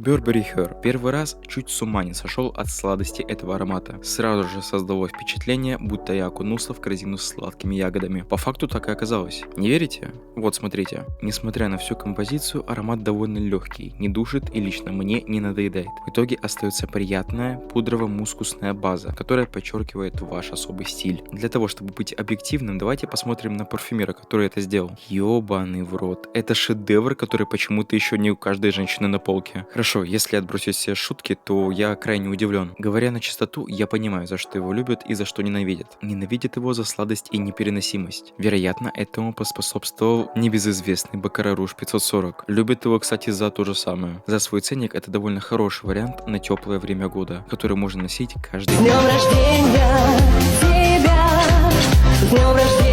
Burberry Her. Первый раз чуть с ума не сошел от сладости этого аромата. Сразу же создалось впечатление, будто я окунулся в корзину с сладкими ягодами. По факту так и оказалось. Не верите? Вот смотрите. Несмотря на всю композицию, аромат довольно легкий, не душит и лично мне не надоедает. В итоге остается приятная пудрово-мускусная база, которая подчеркивает ваш особый стиль. Для того, чтобы быть объективным, давайте посмотрим на парфюмера, который это сделал. Ёбаный в рот. Это шедевр, который почему-то еще не у каждой женщины на полке. Хорошо, если отбросить все шутки, то я крайне удивлен. Говоря на чистоту, я понимаю, за что его любят и за что ненавидят. Ненавидят его за сладость и непереносимость. Вероятно, этому поспособствовал небезызвестный Баккара Руж 540. Любят его, кстати, за то же самое. За свой ценник это довольно хороший вариант на теплое время года, который можно носить каждый день. С днем рождения тебя! С днем рождения!